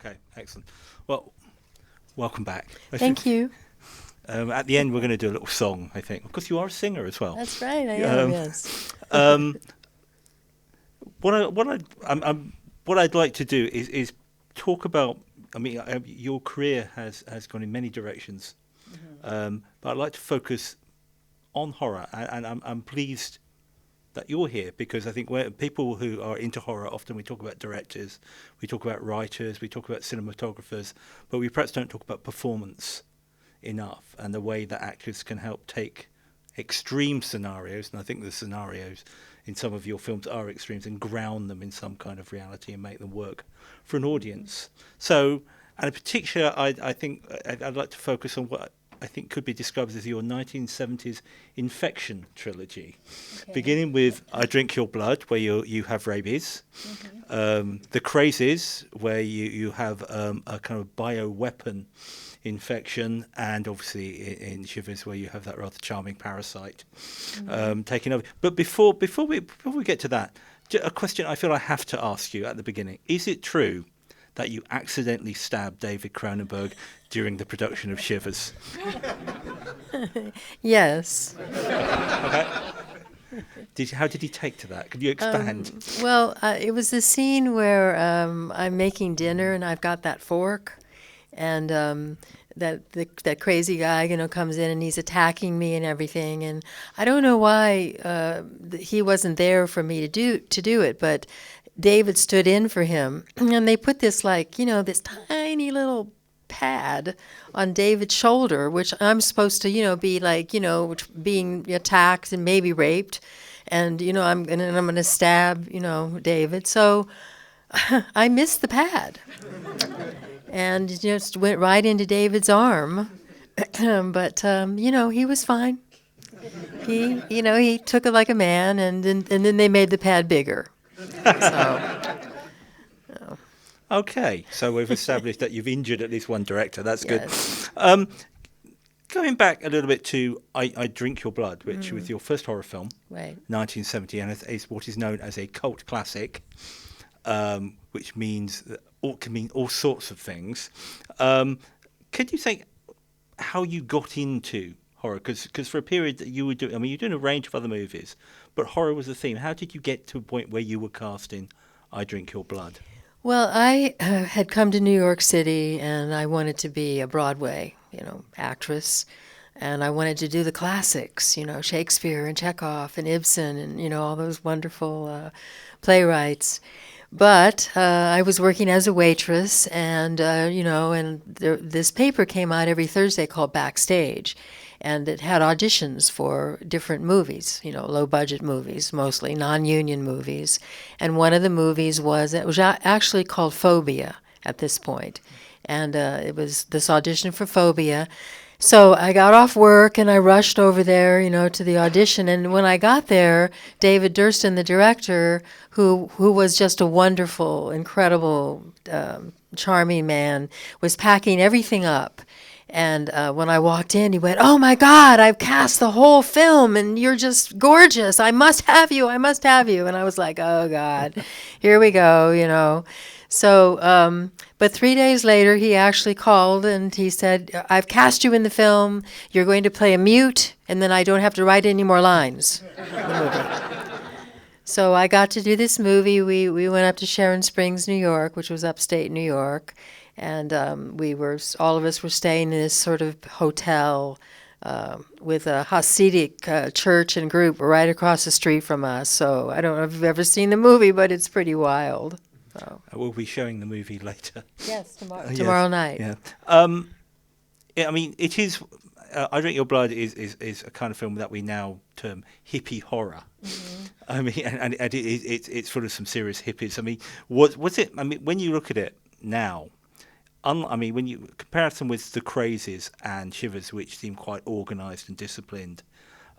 Okay, excellent. Well, welcome back. Thank you. At the end, we're going to do a little song, I think. Of course, you are a singer as well. That's right, I am, yes. What I'd like to do is talk about. I mean, your career has gone in many directions, but I'd like to focus on horror, and I'm pleased that you're here because I think where people who are into horror, often we talk about directors, we talk about writers, we talk about cinematographers, but we perhaps don't talk about performance enough and the way that actors can help take extreme scenarios, and I think the scenarios in some of your films are extremes, and ground them in some kind of reality and make them work for an audience. So, and in particular, I think I'd like to focus on what I think could be described as your 1970s infection trilogy, beginning with I Drink Your Blood, where you have rabies, the Crazies, where you have a kind of bioweapon infection, and obviously in Shivers, where you have that rather charming parasite taking over. But before we get to that, a question I feel I have to ask you at the beginning: is it true that you accidentally stabbed David Cronenberg during the production of Shivers? Yes. Okay. How did he take to that? Could you expand? It was the scene where I'm making dinner and I've got that fork, and that crazy guy, comes in and he's attacking me and everything, and I don't know why he wasn't there for me to do it, but David stood in for him, and they put this this tiny little pad on David's shoulder, which I'm supposed to, be being attacked and maybe raped, and I'm gonna stab, David. So I missed the pad, and just went right into David's arm, but he was fine. He took it like a man, and then they made the pad bigger. Okay, so we've established that you've injured at least one director. That's yes. Good. Going back a little bit to I Drink Your Blood, which was your first horror film, right, 1970, and is what is known as a cult classic, which means that can mean all sorts of things. Could you say how you got into horror? Because for a period that you were doing, you're doing a range of other movies, but horror was the theme. How did you get to a point where you were cast in I Drink Your Blood? Well, I had come to New York City, and I wanted to be a Broadway, actress, and I wanted to do the classics, Shakespeare and Chekhov and Ibsen and, all those wonderful playwrights. But I was working as a waitress, and, this paper came out every Thursday called Backstage. And it had auditions for different movies, low-budget movies, mostly non-union movies. And one of the movies was actually called Phobia at this point. And it was this audition for Phobia. So I got off work and I rushed over there, to the audition. And when I got there, David Durston, the director, who was just a wonderful, incredible, charming man, was packing everything up. And when I walked in, he went, "Oh my God, I've cast the whole film, and you're just gorgeous. I must have you. I must have you." And I was like, "Oh God, here we go," So, but 3 days later, he actually called and he said, "I've cast you in the film. You're going to play a mute, and then I don't have to write any more lines in the movie." So I got to do this movie. We went up to Sharon Springs, New York, which was upstate New York. And all of us were staying in this sort of hotel with a Hasidic church and group right across the street from us. So I don't know if you've ever seen the movie, but it's pretty wild. So. We'll be showing the movie later. Yes, tomorrow night. Yeah. It is. I Drink Your Blood is a kind of film that we now term hippie horror. Mm-hmm. It's full of some serious hippies. Was it? When you look at it now. When you comparison with the Crazies and Shivers, which seem quite organised and disciplined,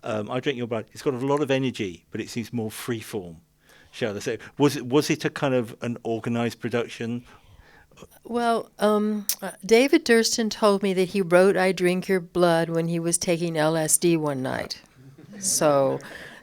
I Drink Your Blood, it's got a lot of energy, but it seems more freeform, shall I say. Was it a kind of an organised production? Well, David Durston told me that he wrote I Drink Your Blood when he was taking LSD one night. So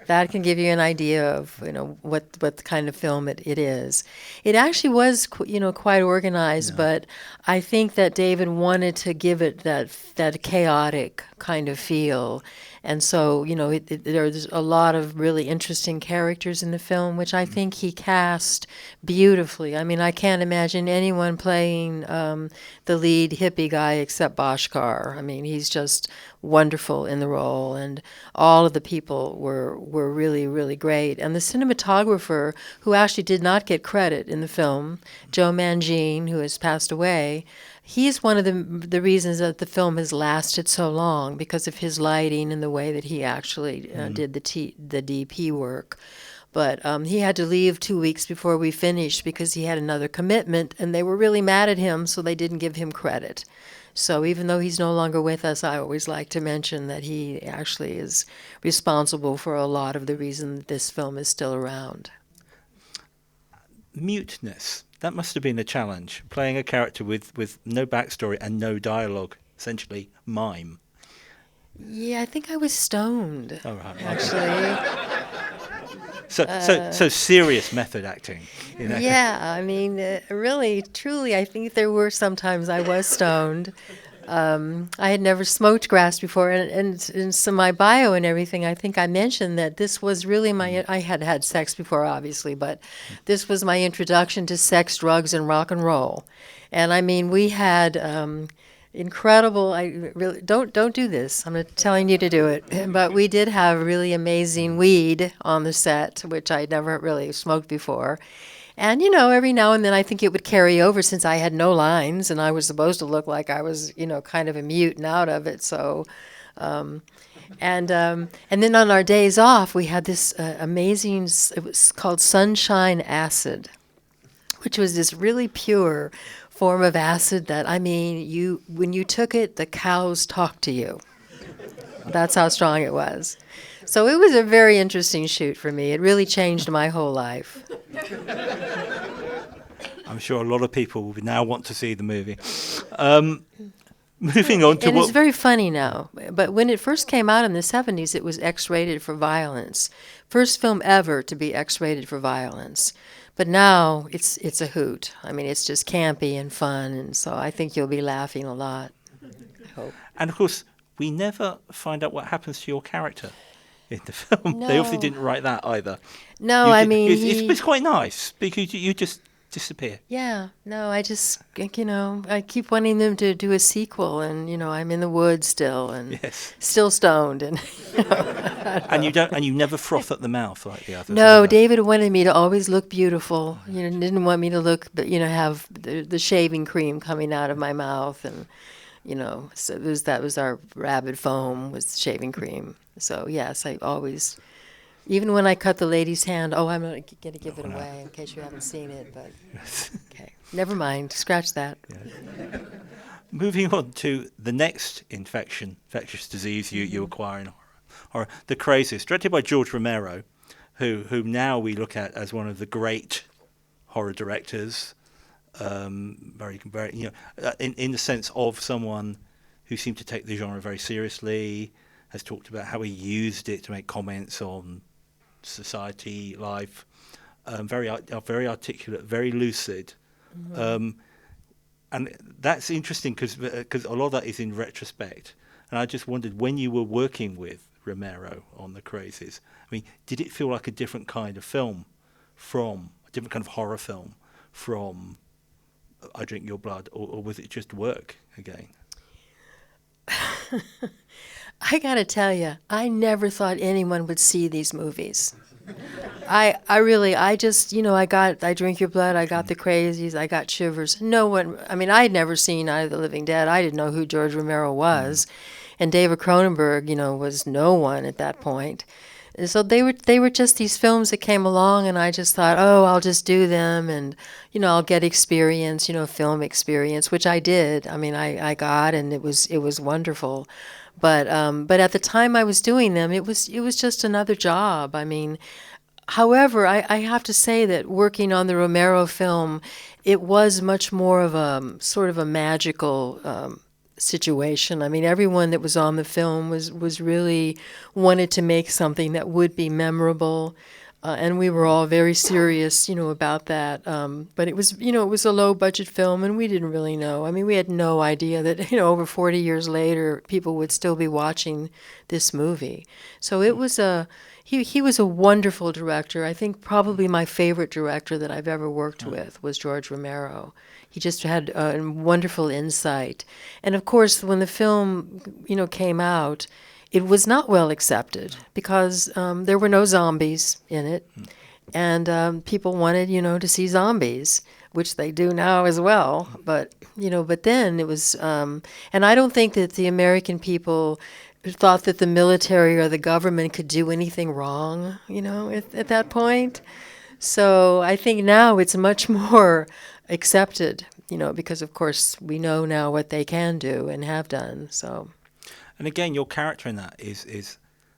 That can give you an idea of what kind of film it is. It actually was quite organized, Yeah. but I think that David wanted to give it that chaotic kind of feel, and so there's a lot of really interesting characters in the film, which I think he cast beautifully. I mean, I can't imagine anyone playing the lead hippie guy except Boschkar. I mean, he's just wonderful in the role, and all of the people were really, really great. And the cinematographer, who actually did not get credit in the film, Joe Mangine, who has passed away, he's one of the reasons that the film has lasted so long, because of his lighting and the way that he actually did the DP work. But he had to leave 2 weeks before we finished because he had another commitment, and they were really mad at him, so they didn't give him credit. So even though he's no longer with us, I always like to mention that he actually is responsible for a lot of the reason that this film is still around. Muteness. That must have been a challenge, playing a character with no backstory and no dialogue, essentially mime. Yeah, I think I was stoned, Oh, right. actually. So serious method acting. Yeah, I mean, really, truly, I think there were sometimes I was stoned. I had never smoked grass before, and so my bio and everything, I think I mentioned that this was really I had had sex before, obviously, but this was my introduction to sex, drugs, and rock and roll. And I mean, we had incredible. I really don't do this. I'm not telling you to do it, but we did have really amazing weed on the set, which I'd never really smoked before. And every now and then I think it would carry over, since I had no lines and I was supposed to look like I was kind of a mute and out of it. So, and then on our days off we had this amazing. It was called Sunshine Acid, which was this really pure form of acid that, I mean, when you took it, the cows talked to you. That's how strong it was. So it was a very interesting shoot for me. It really changed my whole life. I'm sure a lot of people would now want to see the movie. Moving on to and it's very funny now. But when it first came out in the 70s, it was X-rated for violence. First film ever to be X-rated for violence. But now it's a hoot. I mean, it's just campy and fun, and so I think you'll be laughing a lot, I hope. And of course, we never find out what happens to your character in the film. No. They obviously didn't write that either. No, I mean, it's quite nice because you just disappear. Yeah, no, I just, I keep wanting them to do a sequel, and, I'm in the woods still, and still stoned, and, And you never froth at the mouth like the others. No, either. David wanted me to always look beautiful, didn't want me to look, but, have the shaving cream coming out of my mouth, and, so that was our rabid foam, was shaving cream. So, yes, I always... Even when I cut the lady's hand, I'm going to give it away in case you haven't seen it, but okay. Never mind, scratch that. Yeah. Moving on to the next infectious disease you acquire in horror, the Crazies, directed by George Romero, whom now we look at as one of the great horror directors, very, in the sense of someone who seemed to take the genre very seriously, has talked about how he used it to make comments on society, life, very articulate, very lucid, and that's interesting because a lot of that is in retrospect. And I just wondered, when you were working with Romero on the Crazies, I mean, did it feel like a different kind of film, from a different kind of horror film from I Drink Your Blood, or was it just work again? I gotta tell you, I never thought anyone would see these movies. I just, I got I Drink Your Blood, I got the Crazies, I got Shivers. No one, I mean, I had never seen Night of the Living Dead. I didn't know who George Romero was. And David Cronenberg, was no one at that point. And so they were just these films that came along, and I just thought, I'll just do them, and, I'll get experience, film experience, which I did. I mean, I got, and it was wonderful. But at the time I was doing them, it was just another job. I mean, however, I have to say that working on the Romero film, it was much more of a sort of a magical situation. I mean, everyone that was on the film was really wanted to make something that would be memorable. And we were all very serious, about that. But it was, it was a low budget film, and we didn't really know. I mean, we had no idea that, over 40 years later, people would still be watching this movie. So it was he was a wonderful director. I think probably my favorite director that I've ever worked with was George Romero. He just had a wonderful insight. And of course, when the film, came out, it was not well accepted because there were no zombies in it, and people wanted, to see zombies, which they do now as well. But then it was, and I don't think that the American people thought that the military or the government could do anything wrong, at that point. So I think now it's much more accepted, because of course we know now what they can do and have done. So. And again, your character in that is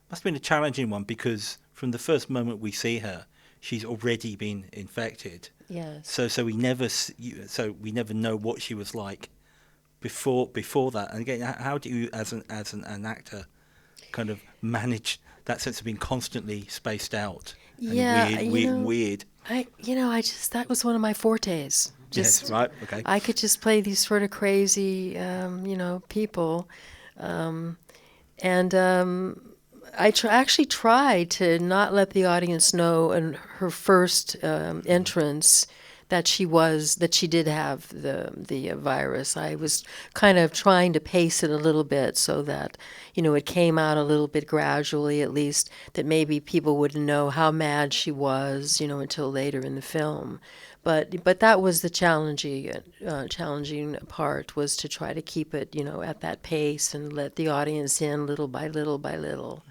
must have been a challenging one, because from the first moment we see her, she's already been infected. Yes. So we we never know what she was like before that. And again, how do you, as an actor, kind of manage that sense of being constantly spaced out? And weird. That was one of my fortes. Yes, right. Okay. I could just play these sort of crazy, people. I actually tried to not let the audience know in her first entrance that she did have the virus. I was kind of trying to pace it a little bit so that, it came out a little bit gradually, at least, that maybe people wouldn't know how mad she was, until later in the film. But that was the challenging part, was to try to keep it, at that pace and let the audience in little by little by little.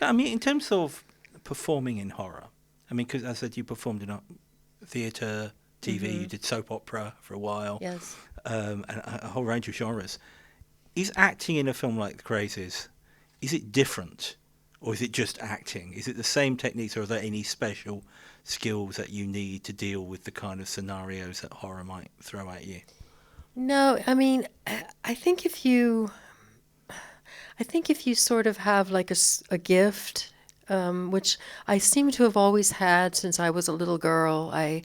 I mean, in terms of performing in horror, because as I said, you performed in theatre, TV, you did soap opera for a while. Yes. And a whole range of genres. Is acting in a film like The Crazies, is it different? Or is it just acting? Is it the same techniques, or are there any special skills that you need to deal with the kind of scenarios that horror might throw at you? No, I think if you sort of have like a gift, which I seem to have always had since I was a little girl. I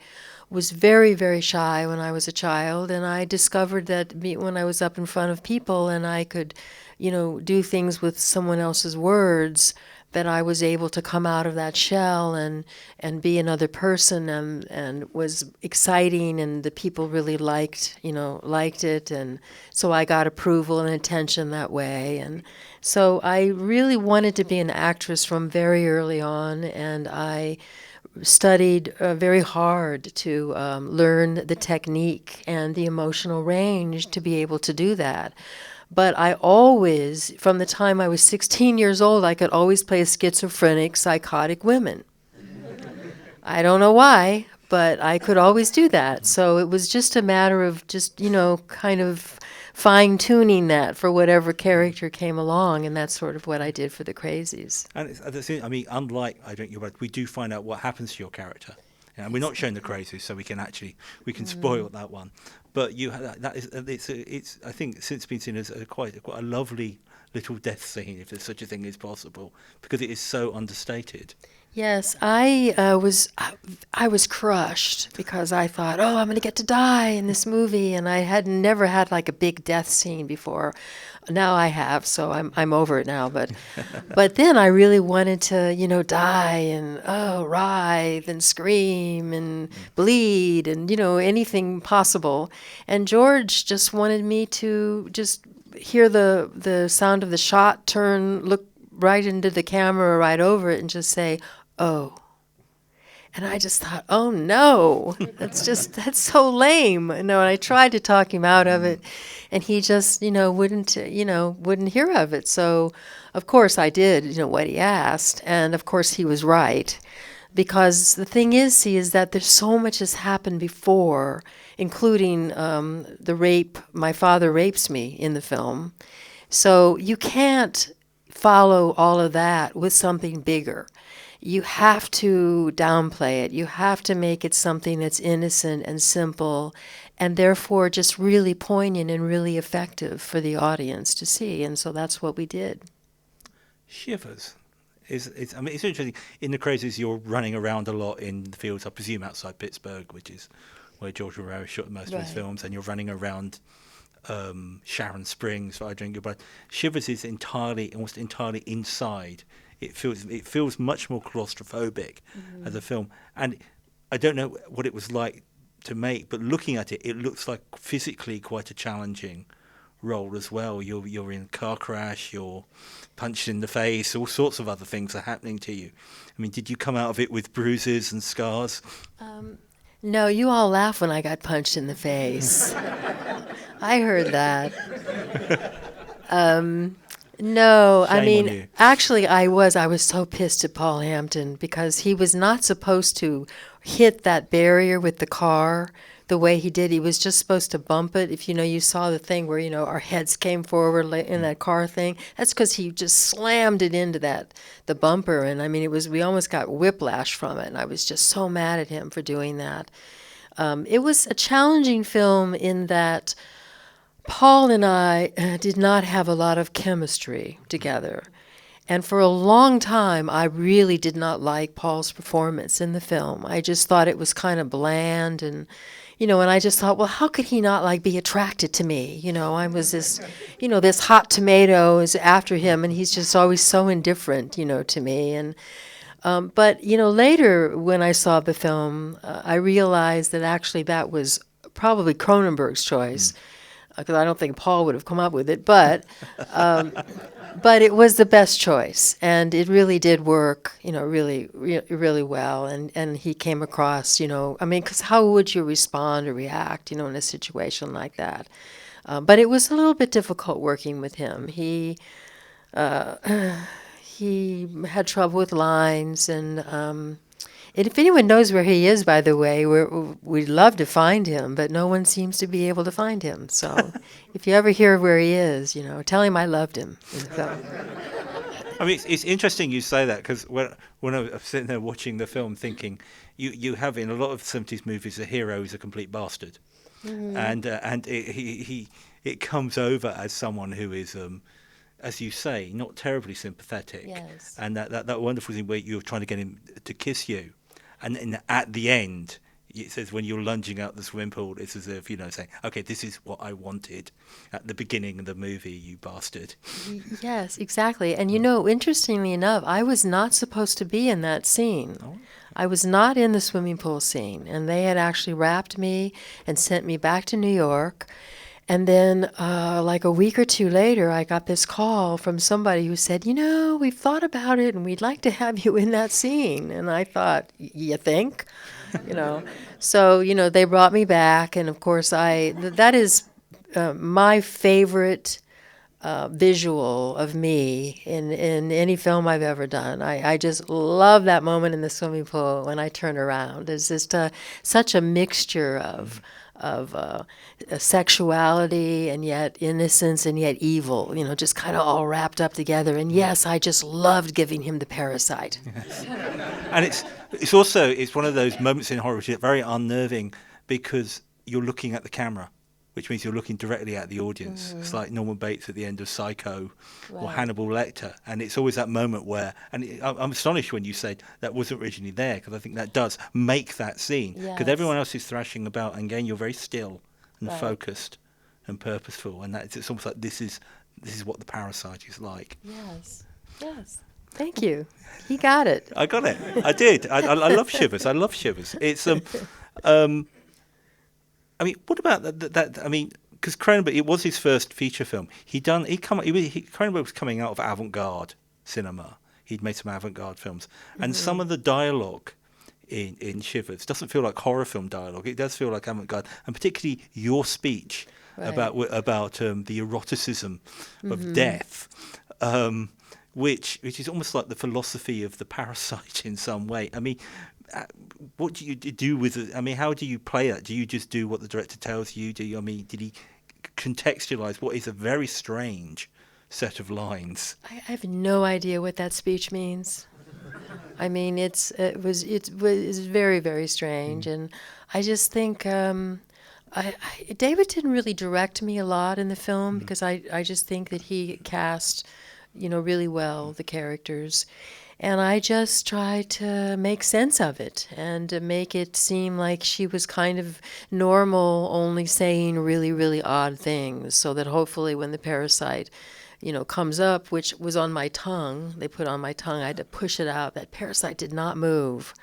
was very, very shy when I was a child, and I discovered that when I was up in front of people and I could, do things with someone else's words, that I was able to come out of that shell and be another person, and was exciting, and the people really liked it, and so I got approval and attention that way. And so I really wanted to be an actress from very early on, and I studied very hard to learn the technique and the emotional range to be able to do that. But I always, from the time I was 16 years old, I could always play schizophrenic, psychotic women. I don't know why, but I could always do that. So it was just a matter of just, kind of fine-tuning that for whatever character came along, and that's sort of what I did for The Crazies. And unlike I Drink Your Blood, we do find out what happens to your character. And we're not showing The Crazies, so we can spoil that one. But it's I think since been seen as quite a lovely little death scene, if there's such a thing as possible, because it is so understated. Yes, I was crushed because I thought, I'm going to get to die in this movie, and I had never had like a big death scene before. Now I have, so I'm over it now. But then I really wanted to, die and writhe and scream and bleed and anything possible. And George just wanted me to just hear the sound of the shot, turn, look right into the camera, right over it, and just say, "Oh." And I just thought, oh no, that's so lame. And I tried to talk him out of it, and he just, wouldn't hear of it. So, of course, I did, what he asked, and of course he was right, because the thing is, that there's so much has happened before, including the rape. My father rapes me in the film, so you can't follow all of that with something bigger. You have to downplay it. You have to make it something that's innocent and simple and therefore just really poignant and really effective for the audience to see. And so that's what we did. Shivers. I mean, it's interesting. In the Crazies, you're running around a lot in the fields, I presume outside Pittsburgh, which is where George Romero shot most of his films, and you're running around Sharon Springs, I Drink Your Blood. Shivers is almost entirely inside. It feels much more claustrophobic as a film, and I don't know what it was like to make, but looking at it, it looks like physically quite a challenging role as well. You're in a car crash, you're punched in the face, all sorts of other things are happening to you. I mean, did you come out of it with bruises and scars? No, you all laugh when I got punched in the face. I heard that. No, Shame I on mean, you. actually, I was so pissed at Paul Hampton because he was not supposed to hit that barrier with the car the way he did. He was just supposed to bump it. If you saw the thing where our heads came forward in that car thing. That's because he just slammed it into the bumper, and I mean, we almost got whiplash from it. And I was just so mad at him for doing that. It was a challenging film in that Paul and I did not have a lot of chemistry together. And for a long time, I really did not like Paul's performance in the film. I just thought it was kind of bland, and and I just thought, well, how could he not be attracted to me? I was this, this hot tomato is after him, and he's just always so indifferent, to me. And but later when I saw the film, I realized that actually that was probably Cronenberg's choice. Because I don't think Paul would have come up with it, but it was the best choice, and it really did work, really well, and he came across, I mean, because how would you respond or react, in a situation like that? But it was a little bit difficult working with him. He had trouble with lines, and if anyone knows where he is, by the way, we'd love to find him, but no one seems to be able to find him. So if you ever hear where he is, tell him I loved him. I mean, it's interesting you say that, because when I was sitting there watching the film, thinking you have in a lot of 70s movies the hero is a complete bastard, and it comes over as someone who is, as you say, not terribly sympathetic. Yes. And that wonderful thing where you're trying to get him to kiss you, and at the end it says when you're lunging out the swimming pool, it's as if saying, okay, this is what I wanted at the beginning of the movie, you bastard. Yes, exactly. And interestingly enough, I was not supposed to be in that scene. Oh. I was not in the swimming pool scene, and they had actually wrapped me and sent me back to New York. And then, like a week or two later, I got this call from somebody who said, we've thought about it, and we'd like to have you in that scene. And I thought, you think? So, they brought me back, and of course, that is my favorite visual of me in any film I've ever done. I just love that moment in the swimming pool when I turn around. It's just such a mixture of sexuality and yet innocence and yet evil, just kind of all wrapped up together. And yes, I just loved giving him the parasite. Yes. And it's also one of those moments in horror which is very unnerving, because you're looking at the camera, which means you're looking directly at the audience. Mm-hmm. It's like Norman Bates at the end of Psycho, right, or Hannibal Lecter. And it's always that moment where, and I'm astonished when you said that wasn't originally there, because I think that does make that scene. Because everyone else is thrashing about, and again, you're very still and right, focused and purposeful. And it's almost like this is what the parasite is like. Yes. Thank you. He got it. I got it. I did. I love Shivers. I love Shivers. It's I mean, what about that? I mean, because Cronenberg, it was his first feature film. Cronenberg was coming out of avant-garde cinema. He'd made some avant-garde films, and some of the dialogue in Shivers doesn't feel like horror film dialogue. It does feel like avant-garde, and particularly your speech about the eroticism of death, which is almost like the philosophy of the parasite in some way. I mean, what do you do with it? I mean, how do you play that? Do you just do what the director tells you? Did he contextualize what is a very strange set of lines? I have no idea what that speech means. I mean, it was very, very strange, and I just think David didn't really direct me a lot in the film because I just think that he cast, really well the characters. And I just tried to make sense of it and to make it seem like she was kind of normal, only saying really, really odd things, so that hopefully when the parasite, comes up, which was on my tongue, they put on my tongue, I had to push it out. That parasite did not move.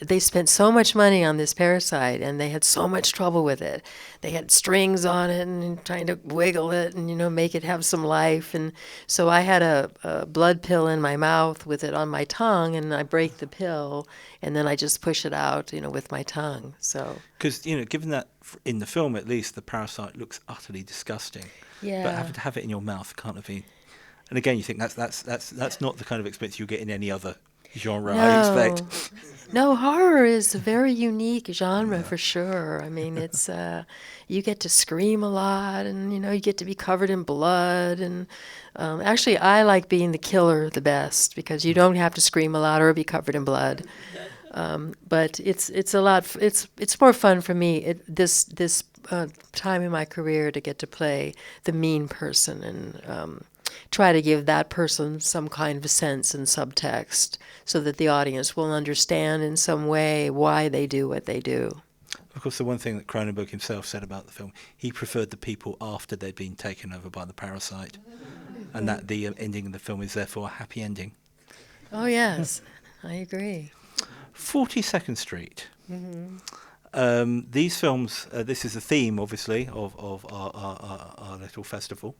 They spent so much money on this parasite and they had so much trouble with it. They had strings on it and trying to wiggle it and, make it have some life. And so I had a blood pill in my mouth with it on my tongue, and I break the pill and then I just push it out, with my tongue. So Because, given that in the film at least, the parasite looks utterly disgusting. yeah. But having to have it in your mouth can't have been. And again, you think that's not the kind of experience you get in any other genre, I expect. No, horror is a very unique genre for sure. I mean, it's you get to scream a lot, and you get to be covered in blood. And actually, I like being the killer the best because you don't have to scream a lot or be covered in blood. But it's a lot. It's more fun for me this time in my career to get to play the mean person and try to give that person some kind of sense and subtext so that the audience will understand in some way why they do what they do. Of course, the one thing that Cronenberg himself said about the film, he preferred the people after they'd been taken over by the parasite, and that the ending of the film is therefore a happy ending. Oh, yes, I agree. 42nd Street. These films, this is the theme, obviously, of our little festival,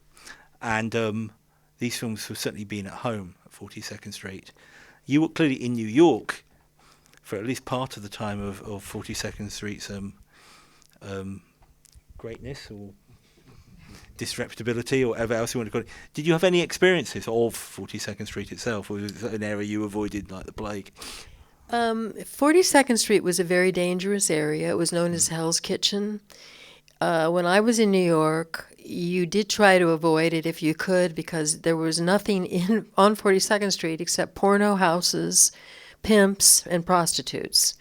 and these films have certainly been at home at 42nd Street. You were clearly in New York for at least part of the time of 42nd Street's greatness or disreputability or whatever else you want to call it. Did you have any experiences of 42nd Street itself, or was it an area you avoided like the plague? 42nd Street was a very dangerous area. It was known as Hell's Kitchen. When I was in New York, you did try to avoid it if you could because there was nothing on 42nd Street except porno houses, pimps, and prostitutes.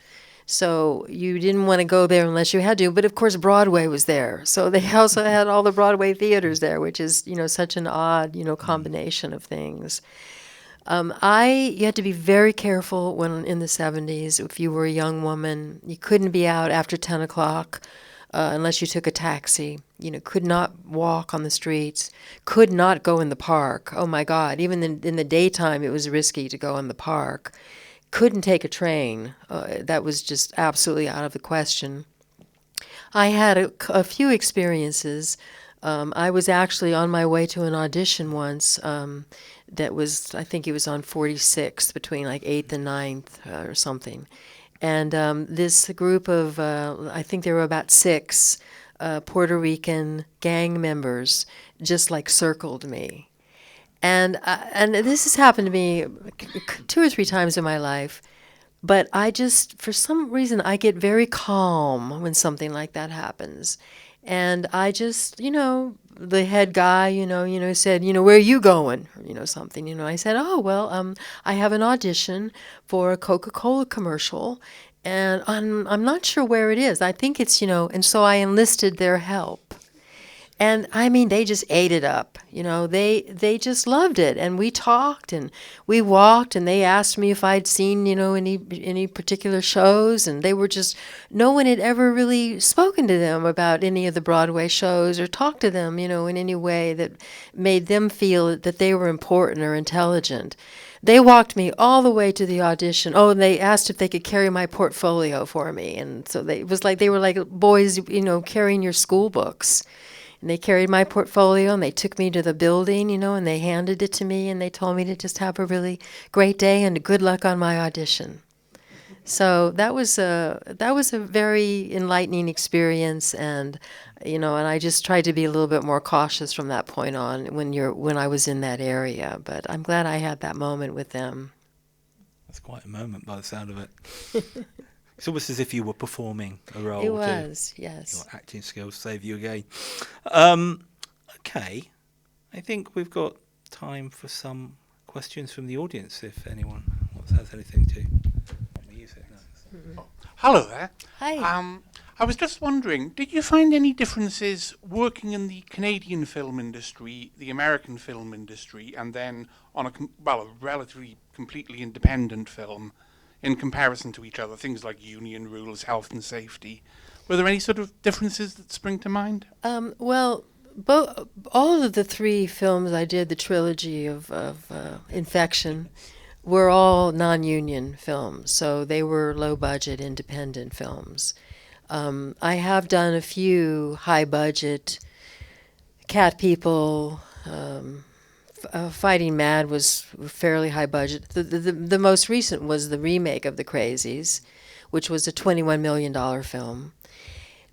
So you didn't want to go there unless you had to. But of course, Broadway was there. So they also had all the Broadway theaters there, which is, such an odd, combination of things. You had to be very careful when in the 70s. If you were a young woman, you couldn't be out after 10 o'clock. Unless you took a taxi, could not walk on the streets, could not go in the park. Oh my God, even in the daytime it was risky to go in the park. Couldn't take a train. That was just absolutely out of the question. I had a few experiences. I was actually on my way to an audition once that was, I think it was on 46th between like 8th and 9th or something. And this group of, I think there were about 6 Puerto Rican gang members just like circled me. And this has happened to me 2 or 3 times in my life. But I just, for some reason, I get very calm when something like that happens. And I just, the head guy, said, where are you going? Or, something, I said, oh, well, I have an audition for a Coca-Cola commercial, and I'm not sure where it is. I think it's, and so I enlisted their help. And I mean, they just ate it up. They just loved it. And we talked and we walked, and they asked me if I'd seen, any particular shows. And they were just, no one had ever really spoken to them about any of the Broadway shows or talked to them, in any way that made them feel that they were important or intelligent. They walked me all the way to the audition. Oh, and they asked if they could carry my portfolio for me. And so it was like they were like boys, carrying your school books. And they carried my portfolio, and they took me to the building, and they handed it to me, and they told me to just have a really great day and good luck on my audition. So that was a very enlightening experience, and and I just tried to be a little bit more cautious from that point on when I was in that area. But I'm glad I had that moment with them. That's quite a moment by the sound of it. It's almost as if you were performing a role. It was, yes. Your acting skills save you again. Okay, I think we've got time for some questions from the audience, if anyone has anything to use it. No. Hello there. Hi. I was just wondering, did you find any differences working in the Canadian film industry, the American film industry, and then on a relatively completely independent film in comparison to each other? Things like union rules, health and safety. Were there any sort of differences that spring to mind? Well, all of the three films I did, the trilogy of Infection, were all non-union films, so they were low-budget, independent films. I have done a few high-budget, Cat People. Fighting Mad was fairly high-budget. The most recent was the remake of the Crazies, which was a $21 million film.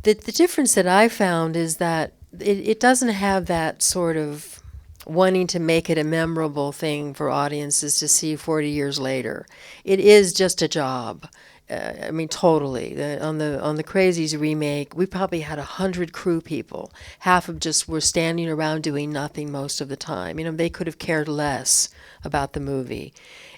The difference that I found is that it doesn't have that sort of wanting to make it a memorable thing for audiences to see 40 years later. It is just a job. I mean, totally. On the Crazies remake, we probably had 100 crew people. Half of just were standing around doing nothing most of the time. You know, they could have cared less about the movie.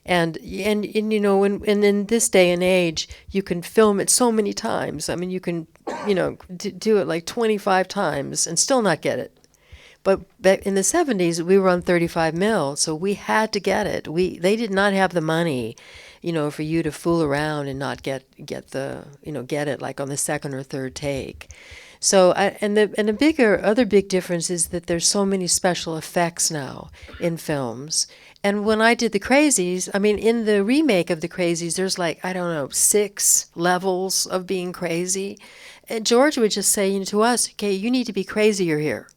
And you know, and in this day and age, you can film it so many times. I mean, you can, you know, do it like 25 times and still not get it. But in the 70s, we were on 35 mil, so we had to get it. They did not have the money, you know, for you to fool around and not get it like on the second or third take. So the other big difference is that there's so many special effects now in films. And when I did the Crazies, I mean, in the remake of the Crazies, there's like, I don't know, 6 levels of being crazy. And George would just say, you know, to us, okay, you need to be crazier here.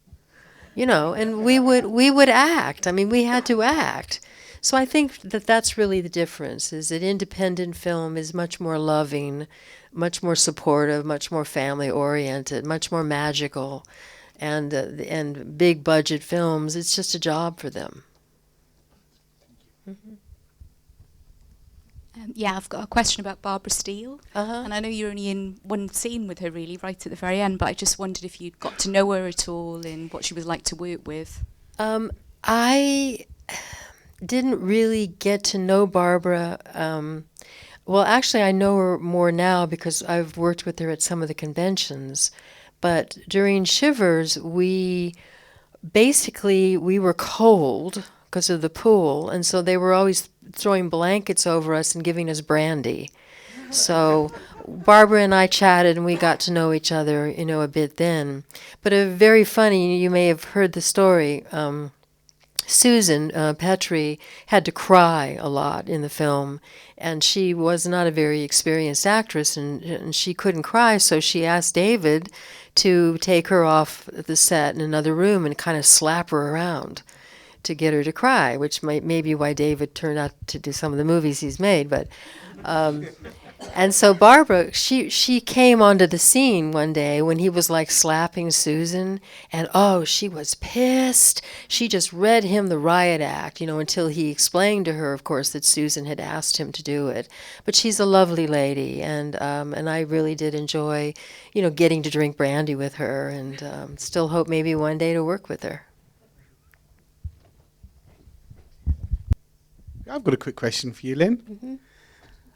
You know, and we would act. I mean, we had to act. So I think that that's really the difference, is that independent film is much more loving, much more supportive, much more family-oriented, much more magical. And big budget films, it's just a job for them. Mm-hmm. Yeah, I've got a question about Barbara Steele. Uh-huh. And I know you're only in one scene with her, really, right at the very end, but I just wondered if you'd got to know her at all and what she was like to work with. I didn't really get to know Barbara. Well, actually, I know her more now because I've worked with her at some of the conventions. But during Shivers, we were cold because of the pool, and so they were always throwing blankets over us and giving us brandy. So Barbara and I chatted, and we got to know each other, you know, a bit then. But very funny, you may have heard the story. Susan Petrie had to cry a lot in the film, and she was not a very experienced actress, and she couldn't cry, so she asked David to take her off the set in another room and kind of slap her around to get her to cry, which may be why David turned out to do some of the movies he's made. But and so Barbara, she came onto the scene one day when he was like slapping Susan, and oh, she was pissed. She just read him the riot act, you know, until he explained to her, of course, that Susan had asked him to do it. But she's a lovely lady, and I really did enjoy, you know, getting to drink brandy with her, and still hope maybe one day to work with her. I've got a quick question for you, Lynn. Mm-hmm.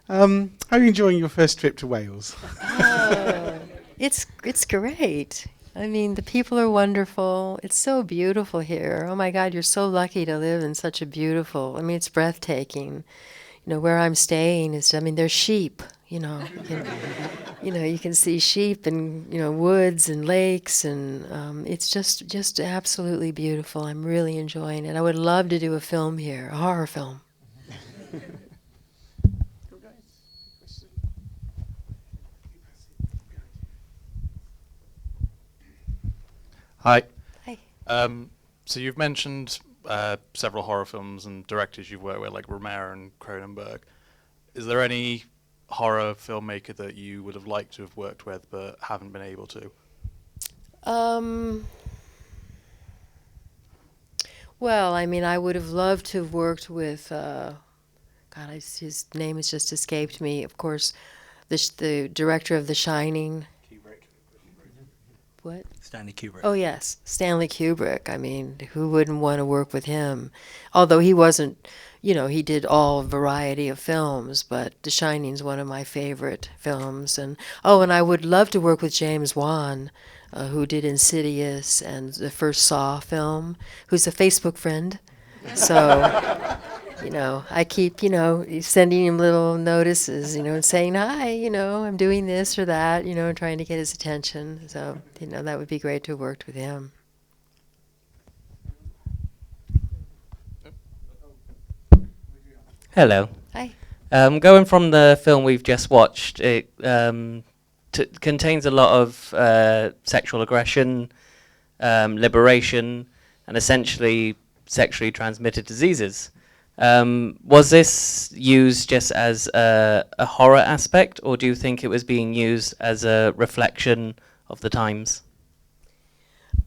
How are you enjoying your first trip to Wales? Oh, it's great. I mean, the people are wonderful. It's so beautiful here. Oh my God, you're so lucky to live in such a beautiful. I mean, it's breathtaking. You know, where I'm staying is. I mean, there's sheep. You know, you can see sheep and, you know, woods and lakes, and it's just absolutely beautiful. I'm really enjoying it. I would love to do a film here, a horror film. Hi. Hi. So you've mentioned several horror films and directors you've worked with, like Romero and Cronenberg. Is there any horror filmmaker that you would have liked to have worked with but haven't been able to? Well, I mean, I would have loved to have worked with, his name has just escaped me. Of course, the director of The Shining. What? Stanley Kubrick. Oh, yes, Stanley Kubrick. I mean, who wouldn't want to work with him? Although he wasn't, he did all variety of films, but The Shining's one of my favorite films. And I would love to work with James Wan, who did Insidious and the first Saw film, who's a Facebook friend. So, I keep, sending him little notices, and saying, hi, I'm doing this or that, and trying to get his attention. So, that would be great to have worked with him. Hello. Hi. Going from the film we've just watched, it contains a lot of sexual aggression, liberation, and essentially sexually transmitted diseases. Was this used just as a horror aspect, or do you think it was being used as a reflection of the times?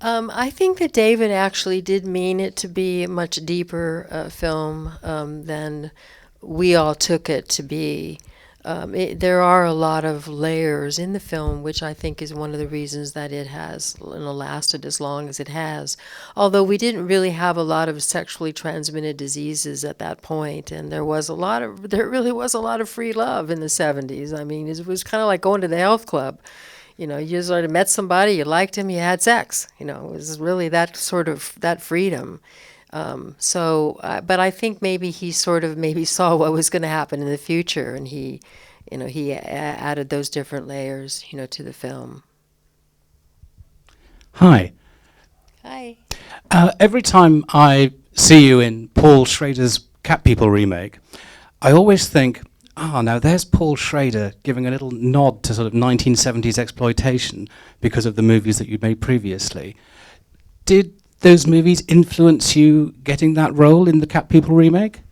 I think that David actually did mean it to be a much deeper film than we all took it to be. There are a lot of layers in the film, which I think is one of the reasons that it has lasted as long as it has. Although we didn't really have a lot of sexually transmitted diseases at that point, and there really was a lot of free love in the 70s. I mean, it was kind of like going to the health club. You sort of met somebody, you liked him, you had sex. It was really that freedom. But I think maybe he saw what was going to happen in the future, and he added those different layers, to the film. Hi. Hi. Every time I see you in Paul Schrader's Cat People remake, I always think, now there's Paul Schrader giving a little nod to sort of 1970s exploitation because of the movies that you'd made previously. Did those movies influence you getting that role in the Cat People remake?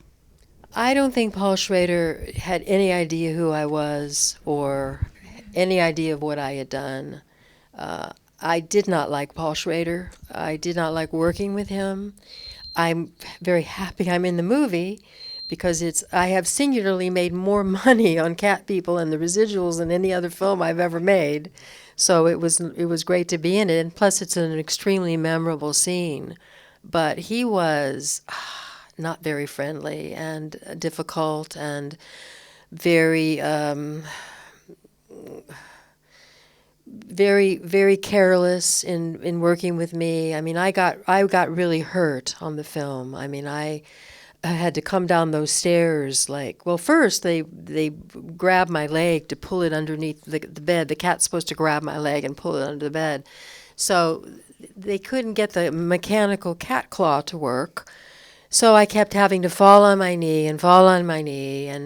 I don't think Paul Schrader had any idea who I was or any idea of what I had done. I did not like Paul Schrader. I did not like working with him. I'm very happy I'm in the movie because I have singularly made more money on Cat People and the residuals than any other film I've ever made. So it was great to be in it, and plus it's an extremely memorable scene. But he was not very friendly and difficult and very, very, very careless in working with me. I mean, I got really hurt on the film. I mean, I had to come down those stairs first they grabbed my leg to pull it underneath the bed. The cat's supposed to grab my leg and pull it under the bed. So they couldn't get the mechanical cat claw to work. So I kept having to fall on my knee. And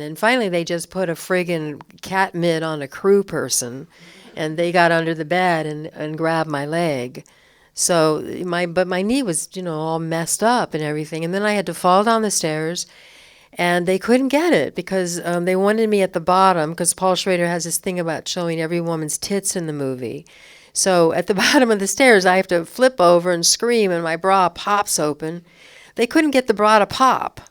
then finally they just put a friggin' cat mitt on a crew person. And they got under the bed and grabbed my leg. So my knee was, all messed up and everything. And then I had to fall down the stairs, and they couldn't get it because they wanted me at the bottom, because Paul Schrader has this thing about showing every woman's tits in the movie. So at the bottom of the stairs, I have to flip over and scream, and my bra pops open. They couldn't get the bra to pop.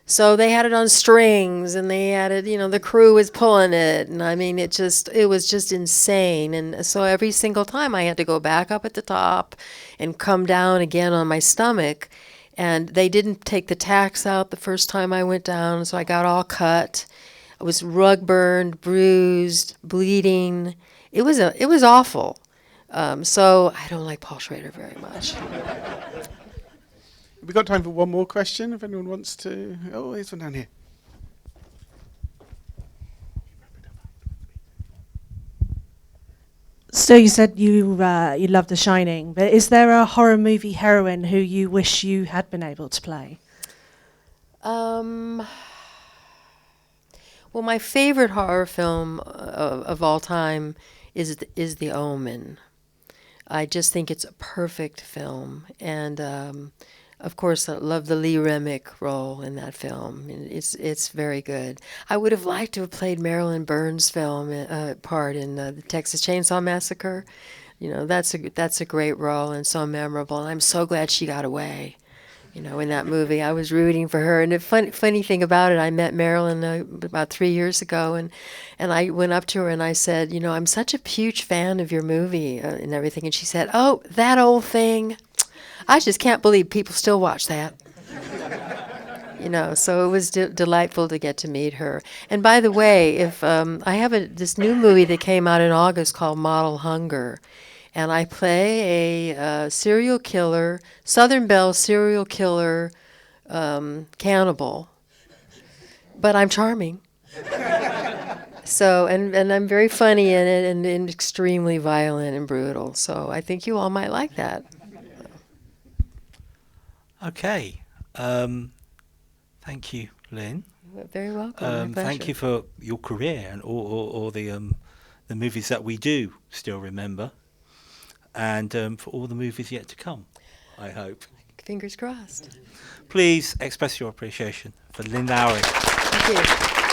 So they had it on strings, and they had it, the crew was pulling it. And I mean, it was just insane. And so every single time I had to go back up at the top and come down again on my stomach. And they didn't take the tacks out the first time I went down, so I got all cut. I was rug burned, bruised, bleeding. It was awful. So I don't like Paul Schrader very much. We've got time for one more question, if anyone wants to. Oh, there's one down here. So you said you love The Shining, but is there a horror movie heroine who you wish you had been able to play? Well, my favorite horror film of all time is The Omen. I just think it's a perfect film, and of course, I love the Lee Remick role in that film. It's very good. I would have liked to have played Marilyn Burns' part in the Texas Chainsaw Massacre. That's a great role and so memorable. And I'm so glad she got away. You know, in that movie, I was rooting for her. And the funny thing about it, I met Marilyn about 3 years ago, and I went up to her and I said, you know, I'm such a huge fan of your movie and everything. And she said, oh, that old thing. I just can't believe people still watch that. You know, so it was delightful to get to meet her. And by the way, if I have this new movie that came out in August called Model Hunger. And I play a serial killer, Southern Belle serial killer cannibal. But I'm charming. So, and I'm very funny in it and extremely violent and brutal. So I think you all might like that. Okay. Thank you, Lynn. You're very welcome. My Thank pleasure. you for your career and all the movies that we do still remember. And for all the movies yet to come, I hope. Fingers crossed. Please express your appreciation for Lynn Lowry. Thank you.